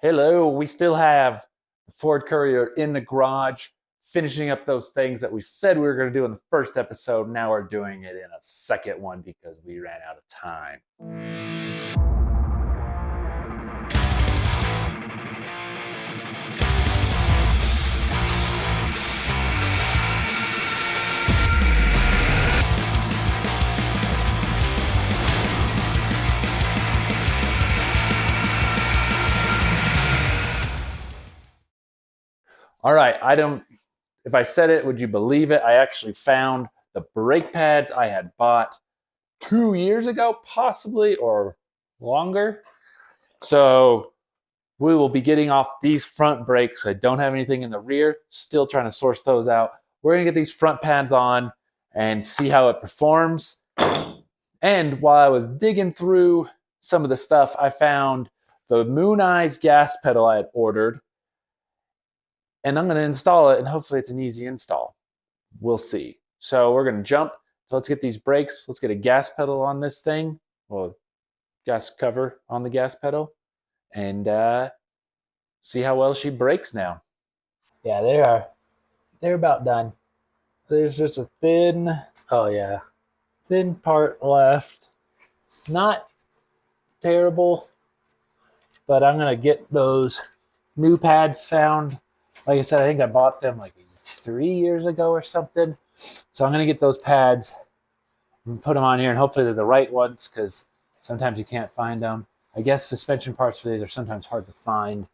Hello, we still have the Ford Courier in the garage, finishing up those things that we said we were going to do in the first episode. Now we're doing it in a second one because we ran out of time. All right, if I said it, would you believe it? I actually found the brake pads I had bought 2 years ago, possibly, or longer. So we will be getting off these front brakes. I don't have anything in the rear, still trying to source those out. We're gonna get these front pads on and see how it performs. And while I was digging through some of the stuff, I found the Moon Eyes gas pedal I had ordered. And I'm going to install it, and hopefully it's an easy install. We'll see. So we're going to jump. So let's get these brakes. Let's get a gas pedal on this thing. Well, gas cover on the gas pedal. And see how well she brakes now. Yeah, they are. They're about done. There's just a thin part left. Not terrible, but I'm going to get those new pads found. Like I said, I think I bought them like 3 years ago or something. So I'm going to get those pads and put them on here, and hopefully they're the right ones because sometimes you can't find them. I guess suspension parts for these are sometimes hard to find.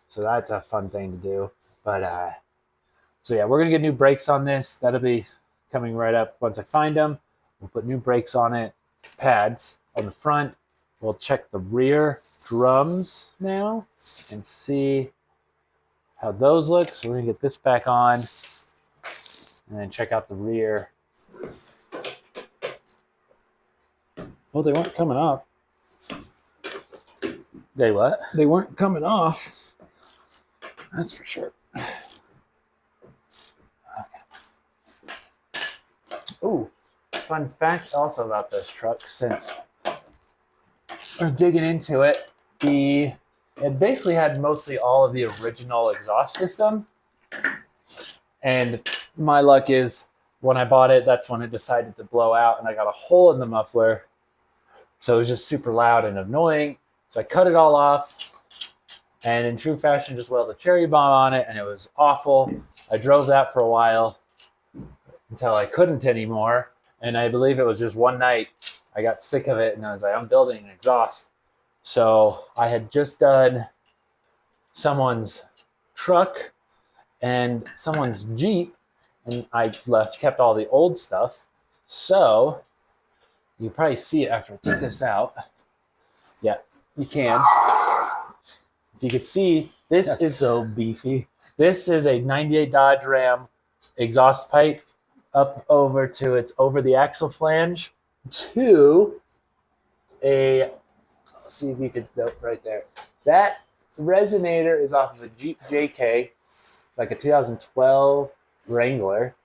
So that's a fun thing to do. But so yeah, we're going to get new brakes on this. That'll be coming right up once I find them. We'll put new brakes on it, pads on the front. We'll check the rear drums now and see how those look. So we're gonna get this back on and then check out the rear. Well, they weren't coming off. They what? They weren't coming off. That's for sure. Okay. Ooh, fun facts also about this truck since we're digging into it. It basically had mostly all of the original exhaust system. And my luck is when I bought it, that's when it decided to blow out and I got a hole in the muffler. So it was just super loud and annoying. So I cut it all off and in true fashion, just welded a cherry bomb on it and it was awful. I drove that for a while until I couldn't anymore. And I believe it was just one night I got sick of it and I was like, I'm building an exhaust. So I had just done someone's truck and someone's Jeep, and I kept all the old stuff. So you probably see it after I take this out. Yeah, you can. If you could see, this is so beefy. This is a 98 Dodge Ram exhaust pipe up over the axle flange to a. Let's see if you could, nope, right there. That resonator is off of a Jeep JK, like a 2012 Wrangler,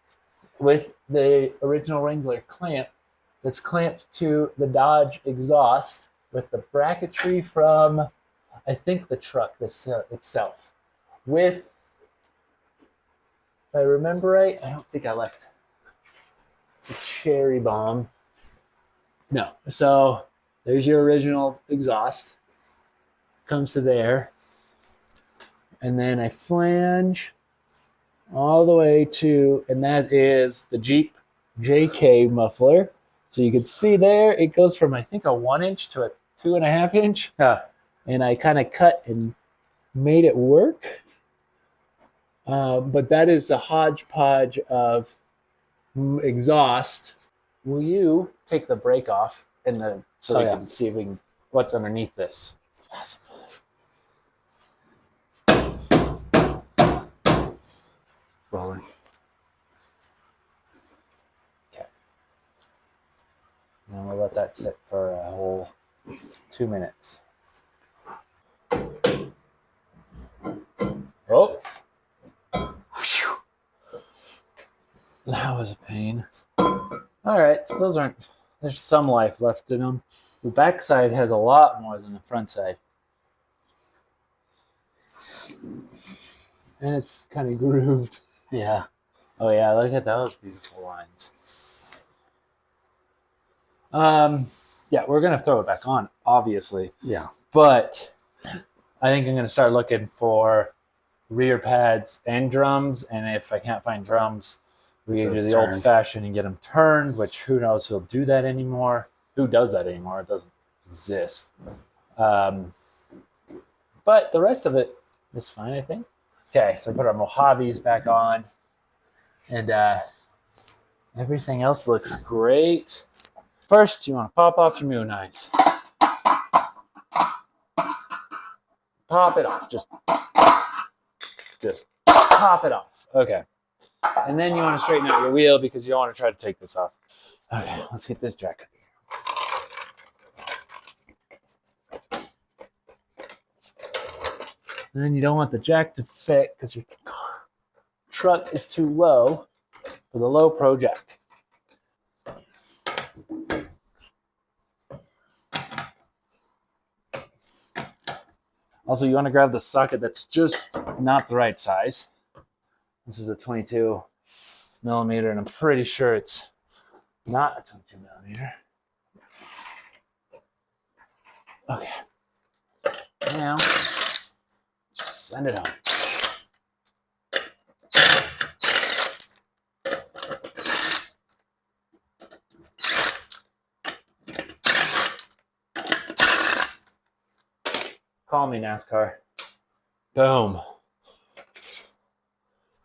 with the original Wrangler clamp that's clamped to the Dodge exhaust with the bracketry from, I think, the truck itself. With, if I remember right, I don't think I left the cherry bomb. No, so there's your original exhaust. Comes to there. And then I flange all the way to, and that is the Jeep JK muffler. So you can see there, it goes from, I think, a 1 inch to a 2.5 inch. And I kind of cut and made it work. But that is the hodgepodge of exhaust. Will you take the brake off so we can see what's underneath this? Rolling. Okay. And we'll let that sit for a whole 2 minutes. Oh. That was a pain. All right, so there's some life left in them. The back side has a lot more than the front side. And it's kind of grooved. Yeah. Oh yeah, look at those beautiful lines. Yeah, we're gonna throw it back on, obviously. Yeah. But I think I'm gonna start looking for rear pads and drums, and if I can't find drums, we can do the old fashioned and get them turned, which who knows who'll do that anymore. Who does that anymore? It doesn't exist. But the rest of it is fine, I think. Okay, so put our Mojaves back on, and everything else looks great. First, you want to pop off your Moon Eyes. Pop it off. Just pop it off. Okay. And then you want to straighten out your wheel because you don't want to try to take this off. Okay, let's get this jack up here. And then you don't want the jack to fit because your truck is too low for the low pro jack. Also, you want to grab the socket that's just not the right size. This is a 22 millimeter, and I'm pretty sure it's not a 22 millimeter. Okay. Now, just send it home. Call me, NASCAR. Boom.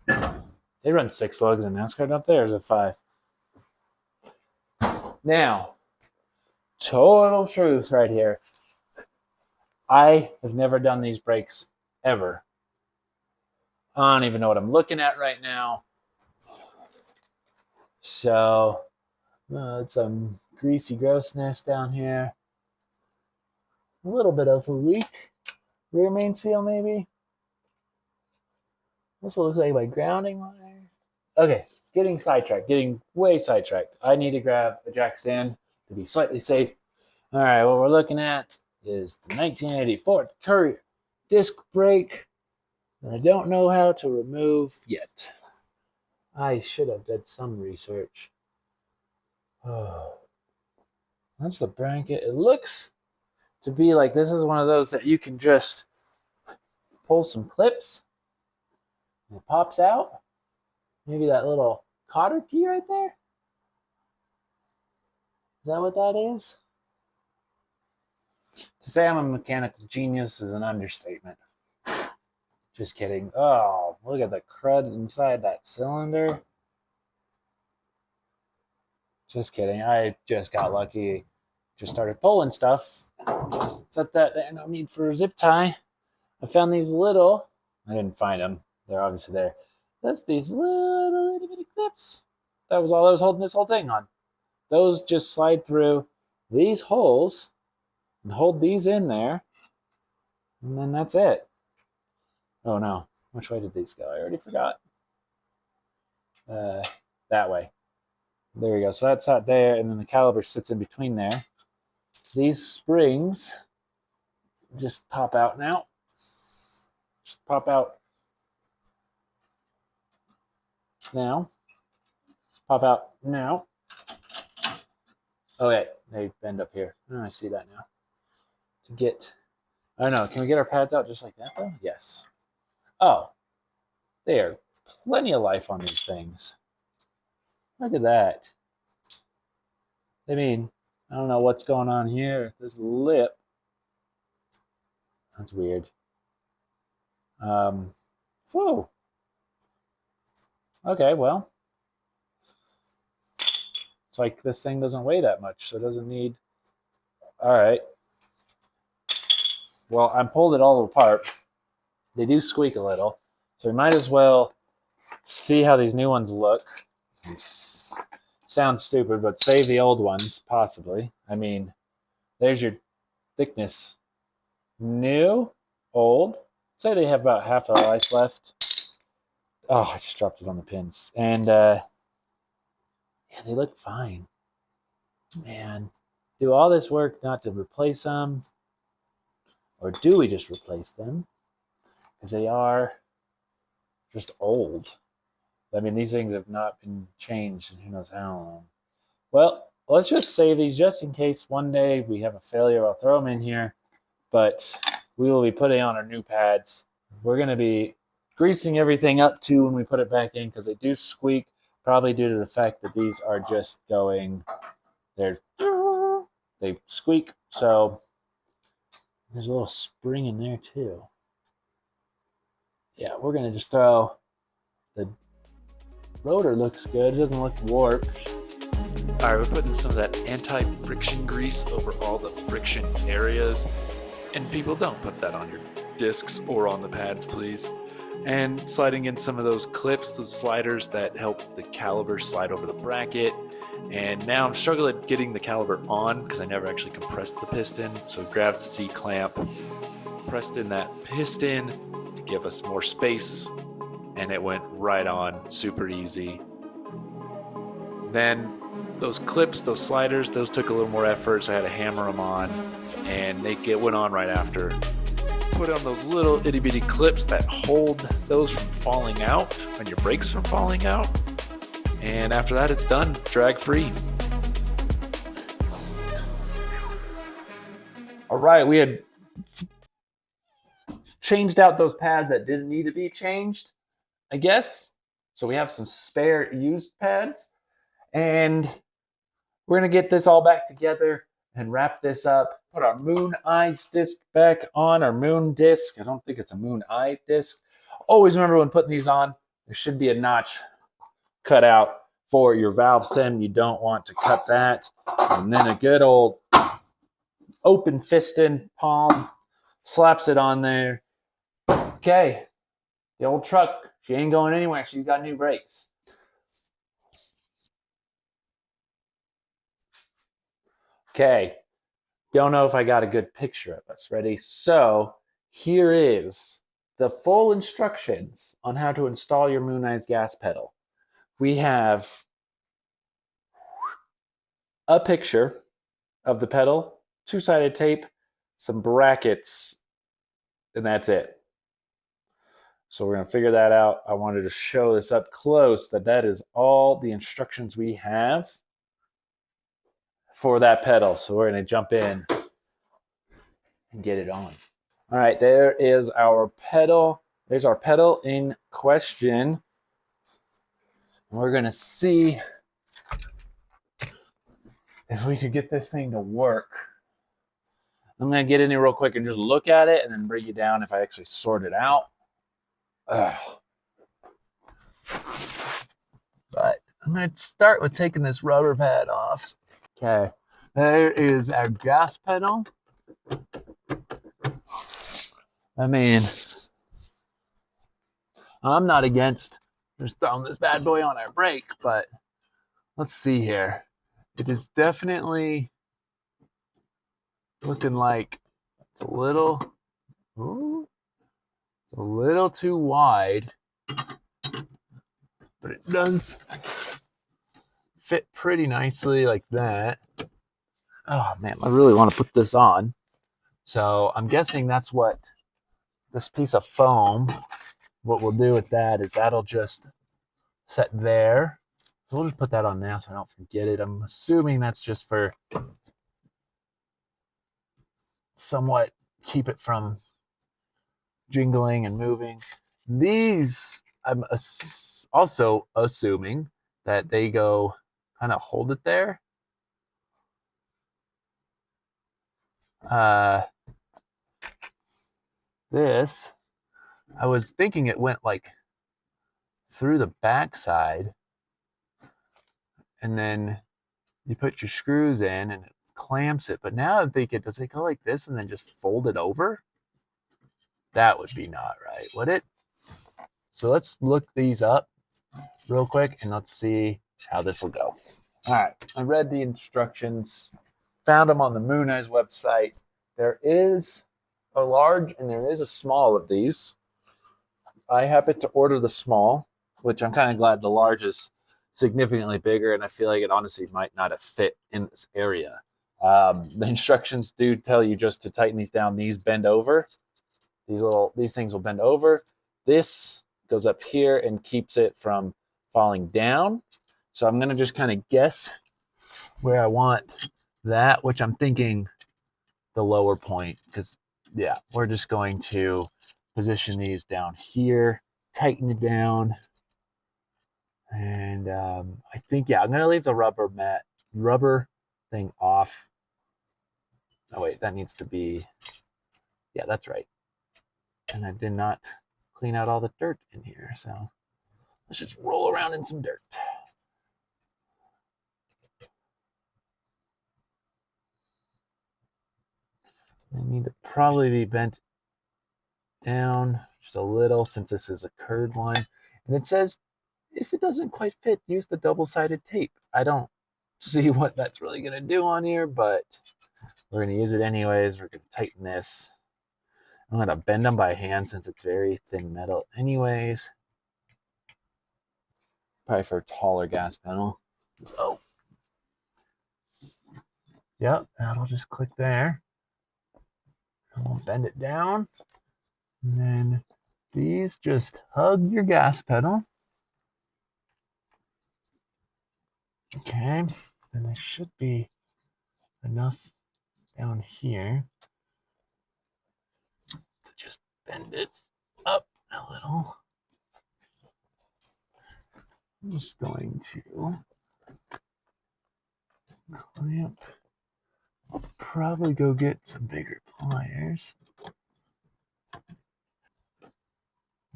They run 6 lugs in NASCAR, don't they? Or is it 5? Now, total truth right here. I have never done these brakes ever. I don't even know what I'm looking at right now. So, it's some greasy grossness down here. A little bit of a leak. Rear main seal, maybe. Also looks like my grounding wire. Okay, getting sidetracked, getting way sidetracked. I need to grab a jack stand to be slightly safe. All right, what we're looking at is the 1980 Ford Courier disc brake that I don't know how to remove yet. I should have done some research. Oh, that's the blanket. It looks to be like this is one of those that you can just pull some clips and it pops out. Maybe that little cotter key right there. Is that what that is? To say I'm a mechanical genius is an understatement. Just kidding. Oh, look at the crud inside that cylinder. Just kidding. I just got lucky. Just started pulling stuff. Just set that there. No need for a zip tie. I found these little. I didn't find them. They're obviously there. That's these little itty bitty clips. That was all I was holding this whole thing on. Those just slide through these holes and hold these in there. And then that's it. Oh no. Which way did these go? I already forgot. That way. There we go. So that's out there, and then the caliper sits in between there. These springs just pop out now. Just pop out now. Pop out now. Oh, wait. They bend up here. Oh, I see that now. To get... Oh, no. Can we get our pads out just like that, though? Yes. Oh. There. Plenty of life on these things. Look at that. I mean, I don't know what's going on here. This lip. That's weird. Whoa. Okay, well. It's like this thing doesn't weigh that much, so it doesn't need... All right. Well, I pulled it all apart. They do squeak a little, so we might as well see how these new ones look. Sounds stupid, but save the old ones, possibly. I mean, there's your thickness. New, old. Say they have about half a life left. Oh, I just dropped it on the pins. And, yeah, they look fine. Man, do all this work not to replace them? Or do we just replace them? because they are just old. I mean, these things have not been changed in who knows how long. Well, let's just save these just in case one day we have a failure. I'll throw them in here, but we will be putting on our new pads. We're going to be greasing everything up too when we put it back in because they do squeak, probably due to the fact that these are just going, they squeak. So there's a little spring in there too. Yeah, we're going to just throw the rotor looks good. It doesn't look warped. All right, we're putting some of that anti-friction grease over all the friction areas. And people, don't put that on your discs or on the pads, please. And sliding in some of those clips, those sliders that help the caliper slide over the bracket. And now I'm struggling getting the caliper on because I never actually compressed the piston. So grabbed the C-clamp, pressed in that piston to give us more space, and it went right on, super easy. Then those clips, those sliders, those took a little more effort, so I had to hammer them on, and they went on right after. Put on those little itty bitty clips that hold those from falling out, and your brakes from falling out. And after that, it's done, drag free. All right, we had changed out those pads that didn't need to be changed, I guess. So we have some spare used pads, and we're going to get this all back together and wrap this up. Put our Moon Eyes disc back on, our Moon disc. I don't think it's a Moon Eye disc. Always remember when putting these on, there should be a notch cut out for your valve stem. You don't want to cut that. And then a good old open piston palm slaps it on there. Okay, the old truck, she ain't going anywhere. She's got new brakes. Okay, don't know if I got a good picture of us. Ready? So here is the full instructions on how to install your Moon Eyes gas pedal. We have a picture of the pedal, two-sided tape, some brackets, and that's it. So we're going to figure that out. I wanted to show this up close, that is all the instructions we have for that pedal. So we're going to jump in and get it on. All right, there is our pedal. There's our pedal in question. We're going to see if we could get this thing to work. I'm going to get in here real quick and just look at it and then bring you down if I actually sort it out. But I'm going to start with taking this rubber pad off. Okay, there is our gas pedal. I mean, I'm not against just throwing this bad boy on our brake, but let's see here. It is definitely looking like it's a little too wide, but it does fit pretty nicely like that. Oh man, I really want to put this on. So I'm guessing that's what this piece of foam, what we'll do with that is that'll just set there. So we'll just put that on now so I don't forget it. I'm assuming that's just for somewhat keep it from jingling and moving. These, I'm also assuming that they go kind of hold it there. This, I was thinking it went like through the backside, and then you put your screws in and it clamps it. But now I'm thinking, does it go like this and then just fold it over? That would be not right, would it? So let's look these up real quick and let's see how this will go. All right, I read the instructions, found them on the Moon Eyes website. There is a large and there is a small of these. I happened to order the small, which I'm kind of glad. The large is significantly bigger, and I feel like it honestly might not have fit in this area. The instructions do tell you just to tighten these down. These bend over. these things will bend over. This goes up here and keeps it from falling down. So I'm gonna just kind of guess where I want that, which I'm thinking the lower point, because yeah, we're just going to position these down here, tighten it down, and I think, yeah, I'm gonna leave the rubber thing off. Oh wait, that needs to be, yeah, that's right. And I did not clean out all the dirt in here, so let's just roll around in some dirt. They need to probably be bent down just a little, since this is a curved one. And it says, if it doesn't quite fit, use the double-sided tape. I don't see what that's really going to do on here, but we're going to use it anyways. We're going to tighten this. I'm going to bend them by hand since it's very thin metal anyways. Probably for a taller gas pedal. So, yep, that'll just click there. And we'll bend it down. And then these just hug your gas pedal. Okay, and there should be enough down here to just bend it up a little. I'm just going to clamp. I'll probably go get some bigger pliers.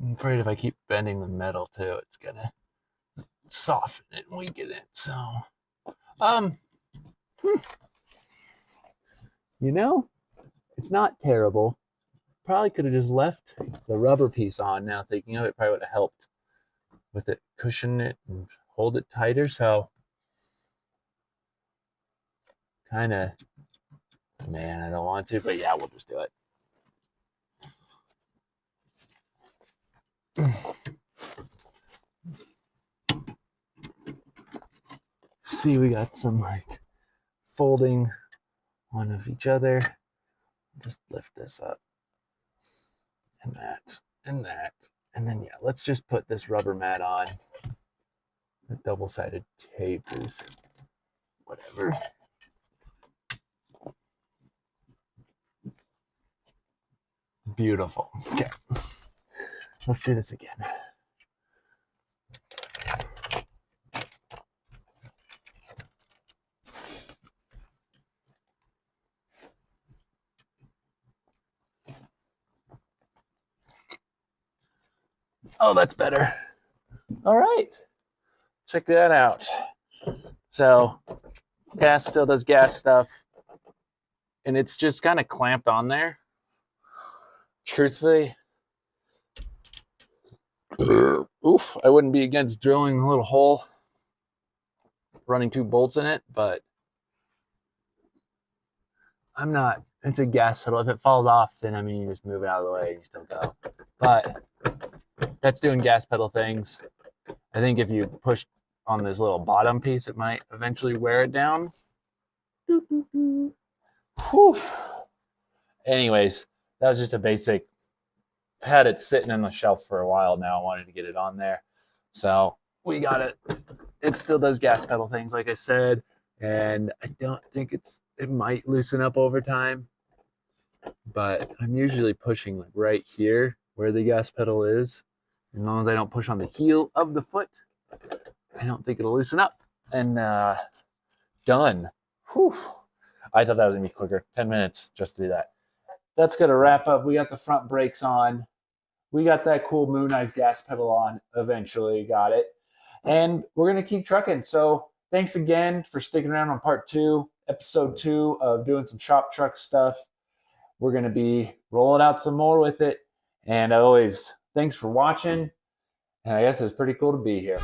I'm afraid if I keep bending the metal too, it's gonna soften it and weaken it. So, you know, it's not terrible. Probably could have just left the rubber piece on. Now thinking of it, probably would have helped with it, cushion it and hold it tighter. So, kind of, man, I don't want to, but yeah, we'll just do it. See, we got some like folding one of each other. Just lift this up, and that, and that, and then yeah, let's just put this rubber mat on. The double-sided tape is whatever. Beautiful. Okay, let's do this again. Oh, that's better. All right, check that out. So gas still does gas stuff, and it's just kind of clamped on there. Truthfully, oof, I wouldn't be against drilling a little hole, running 2 bolts in it, but I'm not. It's a gas pedal. If it falls off, then I mean, you just move it out of the way and you still go. But that's doing gas pedal things. I think if you push on this little bottom piece, it might eventually wear it down. Whew. Anyways, that was just a basic. I've had it sitting on the shelf for a while now. I wanted to get it on there. So we got it. It still does gas pedal things, like I said. And I don't think it might loosen up over time. But I'm usually pushing like right here where the gas pedal is. As long as I don't push on the heel of the foot, I don't think it'll loosen up. And done. Whew. I thought that was going to be quicker. 10 minutes just to do that. That's going to wrap up. We got the front brakes on. We got that cool Moon Eyes gas pedal on. Eventually got it. And we're going to keep trucking. So thanks again for sticking around on part 2, episode 2 of doing some shop truck stuff. We're going to be rolling out some more with it. And always, thanks for watching. And I guess it's pretty cool to be here.